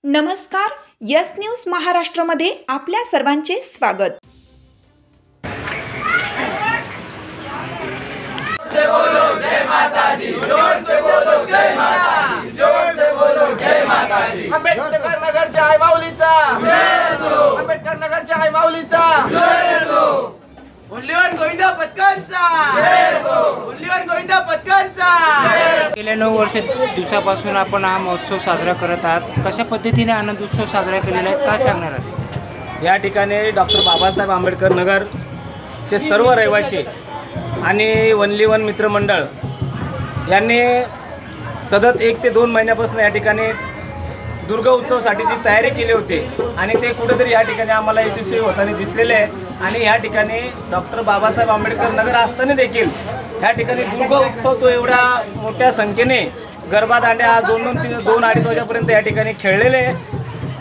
नमस्कार, yes news महाराष्ट्रमध्ये आपल्या सर्वांचे स्वागत। से बोलो जय माता दी, जोर से बोलो जय माता दी, जोर से बोलो जय माता दी। आंबेडकर नगरच्या आई माऊलीचा जय असो, आंबेडकर नगरच्या आई माऊलीचा जय असो, मुल्यवान गोविंदा पथकांचा जय असो, मुल्यवान गोविंदा पथकांचा जय असो। गेल्या 9 दिवसापासून आपण हा महोत्सव साजरा करत आहात। कशा पद्धतीने आनंद उत्सव साजरा केलेला आहे, काय सांगणार आहात? या ठिकाणी डॉक्टर बाबासाहेब आंबेडकर नगरचे सर्व रहिवासी आणि वनली वन मित्रमंडळ यांनी सतत 1 ते 2 महिन्यापासून या ठिकाणी दुर्गा उत्सवासाठीची तयारी केली होती आणि ते कुठेतरी या ठिकाणी आम्हाला यशस्वी होताना दिसलेले आहे। आणि या ठिकाणी डॉक्टर बाबासाहेब आंबेडकर नगर असताना देखील या ठिकाणी दुर्गा उत्सव तो एवढ्या मोठ्या संख्येने गरबा दांड्या 2-2:30 वाजेपर्यंत या ठिकाणी खेळलेले,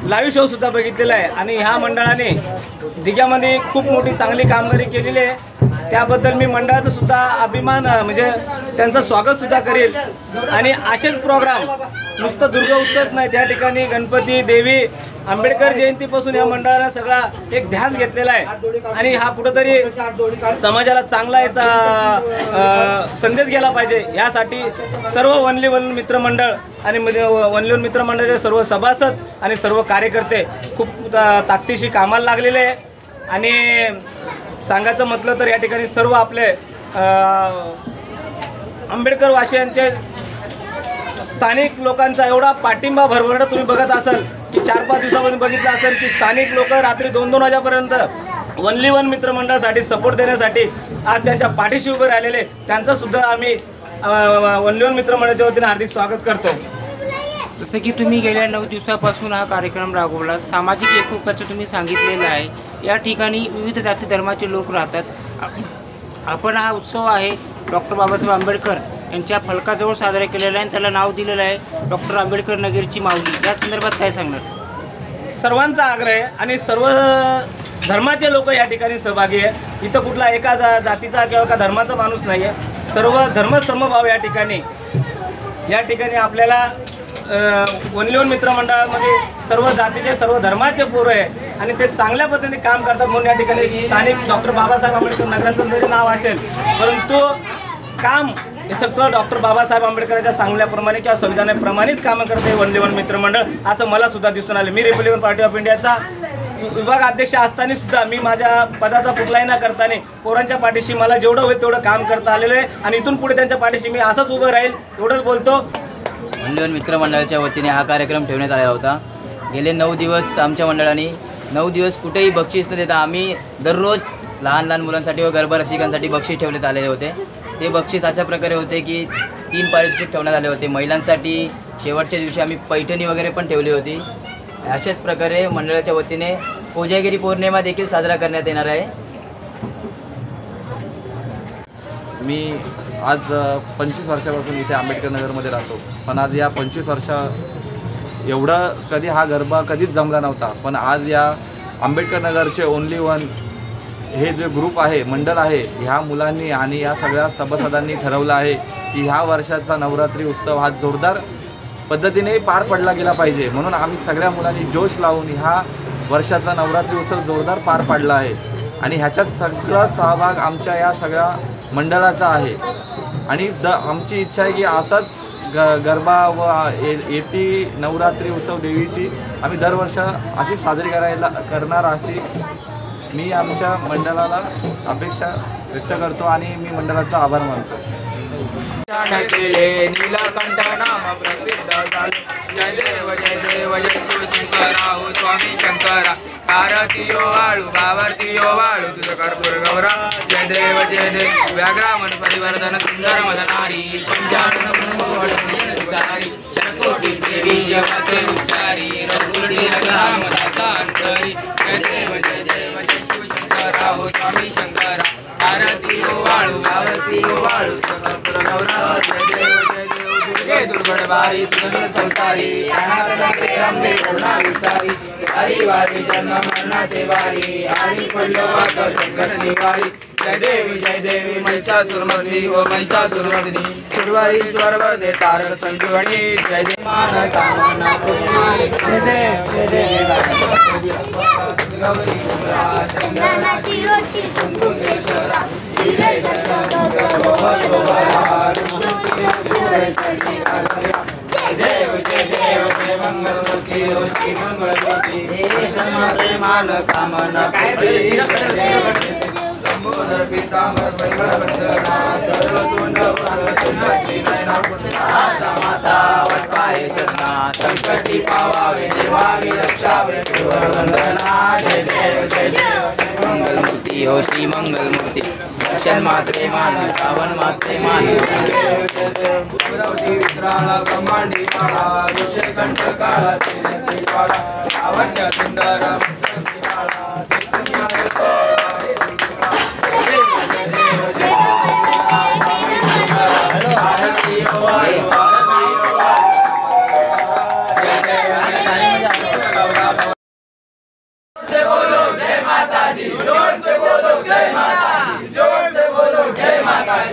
लाईव्ह शो सुद्धा बघितलेला आहे। आणि ह्या मंडळाने दिघ्यामध्ये खूप मोठी चांगली कामगिरी केलेली आहे। त्याबद्दल मी मंडळाचा सुद्धा अभिमान म्हणजे त्यांचं स्वागत सुद्धा करेल। आणि असेच प्रोग्राम नुसतं दुर्गा उत्सव नाही, त्या ठिकाणी गणपती देवी आंबेडकर जयंतीपासून या मंडळाने सगळा एक ध्यास घेतलेला आहे आणि हा कुठेतरी समाजाला चांगला याचा संदेश गेला पाहिजे। यासाठी सर्व वनली वन मित्रमंडळ आणि वनली वन मित्रमंडळाचे सर्व सभासद आणि सर्व कार्यकर्ते खूप ताकदीशी कामाला लागलेले आहे। आणि सांगायचं म्हटलं तर या ठिकाणी सर्व आपले आंबेडकर वासियांचे स्थानिक लोकांचा एवढा पाठिंबा भरभराट तुम्ही बघत असाल की 4-5 दिवसापासून बघितलं असेल की स्थानिक लोक रात्री 2-2 वाजेपर्यंत वनली वन मित्रमंडळासाठी सपोर्ट देण्यासाठी आज त्यांच्या पाठीशी उभे राहिलेले, त्यांचं सुद्धा आम्ही वनली वन मित्रमंडळाच्या वतीने हार्दिक स्वागत करतो। जसं की तुम्ही गेल्या 9 दिवसापासून हा कार्यक्रम राबवला, सामाजिक एकोप्याचं तुम्ही सांगितलेलं आहे। या ठिकाणी विविध जाती धर्माचे लोक राहतात। आपण हा उत्सव आहे डॉक्टर बाबासाहेब आंबेडकर यांच्या फलकाजवळ साजरा केलेला आहे आणि त्याला नाव दिलेलं आहे डॉक्टर आंबेडकर नगरची माऊली। या संदर्भात काय सांगणार? सर्वांचा आग्रह आहे आणि सर्व धर्माचे लोक या ठिकाणी सहभागी आहे। इथं कुठला एका जातीचा किंवा एका धर्माचा माणूस नाही आहे, सर्व धर्म समभाव या ठिकाणी आपल्याला वनली वन मित्रमंडळामध्ये सर्व जातीचे सर्व धर्माचे पोरं आहे आणि ते चांगल्या पद्धतीने काम करतात। म्हणून या ठिकाणी स्थानिक डॉक्टर बाबासाहेब आंबेडकर नगराचं जरी नाव असेल परंतु काम हे सगळं डॉक्टर बाबासाहेब आंबेडकरांच्या सांगल्याप्रमाणे किंवा संविधानाप्रमाणेच कामं करते वनली वन मित्रमंडळ, असं मला सुद्धा दिसून आलं। मी रिपब्लिकन पार्टी ऑफ इंडियाचा विभाग अध्यक्ष असताना सुद्धा मी माझ्या पदाचा कुठलाही न करताना पोरांच्या पाठीशी मला जेवढं होईल तेवढं काम करता आलेलं आहे आणि इथून पुढे त्यांच्या पाठीशी मी असंच उभं राहील, एवढंच बोलतो। वनली वन मित्रमंडळाच्या वतीने हा कार्यक्रम ठेवण्यात आला होता। गेले 9 दिवस आमच्या मंडळाने 9 दिवस कुठेही बक्षीस न देता आम्ही दररोज लहान मुलांसाठी व गरबा रसिकांसाठी बक्षीस ठेवण्यात आलेले होते। ते बक्षीस अशा प्रकारे होते की 3 पारितोषिक ठेवण्यात आले होते। महिलांसाठी शेवटच्या दिवशी आम्ही पैठणी वगैरे पण ठेवली होती। अशाच प्रकारे मंडळाच्या वतीने कोजागिरी पौर्णिमा देखील साजरा करण्यात येणार आहे। मी आज 25 वर्षापासून इथे आंबेडकर नगरमध्ये राहतो, पण आज या 25 वर्षा एवढा कधी हा गरबा कधीच जमला नव्हता। पण आज या आंबेडकर नगरचे ओनली वन हे जे ग्रुप आहे, मंडळ आहे, ह्या मुलांनी आणि या सगळ्या सभासदांनी ठरवलं आहे की ह्या वर्षाचा नवरात्री उत्सव हा जोरदार पद्धतीने पार पडला गेला पाहिजे। म्हणून आम्ही सगळ्या मुलांनी जोश लावून ह्या वर्षाचा नवरात्री उत्सव जोरदार पार पाडला आहे आणि ह्याच्यात सगळा सहभाग आमच्या या सगळ्या मंडळाचा आहे। आणि आमची इच्छा आहे की असाच गरबा व येती नवरात्री उत्सव देवीची आम्ही दरवर्ष अशी साजरी करणार अशी मी आमच्या मंडळाला अपेक्षा व्यक्त करतो आणि मी मंडळाचा आभार मानतो। नीलकंठ नाम प्रसिद्ध झाले, जय देव जय देव जय शिवशंकरा हो स्वामी शंकरा, आरतीयो वाळू बावर्तीयो वाळू तुझं कर्पूर गौरा, जय देव व्याघ्रामन परिवर्तन सुंदर मदनारी, पंचानन शतकोटीचे बीज वाचे उच्चारी, रघुकुटी रामदासा अंतरी, जय देव जय शिवशंकरा हो स्वामी शंकरा, आरतीयो वाळू बावर्तीयो वाळू तुझं कर्पूर गौरा, जय देव दुर्गे दुर्गड बारी तुझं संसारी, अनाथनाथे अंबे करुणा विस्तारी, हरी वारी जन्म मरणाचे वारी, आणि पडलो आता संकट निवारी, जय देवी महिषासुरमर्दिनी व महिषासुरमर्दिनी सुरवारीश्वर वरदे तारक संजीवनी जय देवी देव जय मंगलमूर्ति हो श्री मंगलमूर्ति मान कामना लंबोदर पीतांबर परिमल वंदना सर्व समासा वटपाहे सदना संकटी पावावे निर्वावी रक्षावे वंदना जय देव मंगलमूर्ति हो श्री मंगलमूर्ति दर्शन मात्रे मान श्रावण मात्रे मान भद्रावती विक्राला ब्रह्मांडी काळा विषय कंठ काळा काळा लावण्य सुंदर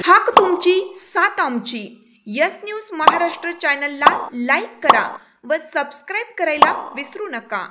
हाक तुमची साथ आमची. यस न्यूज महाराष्ट्र चॅनलला लाईक करा व सबस्क्राईब करायला विसरू नका.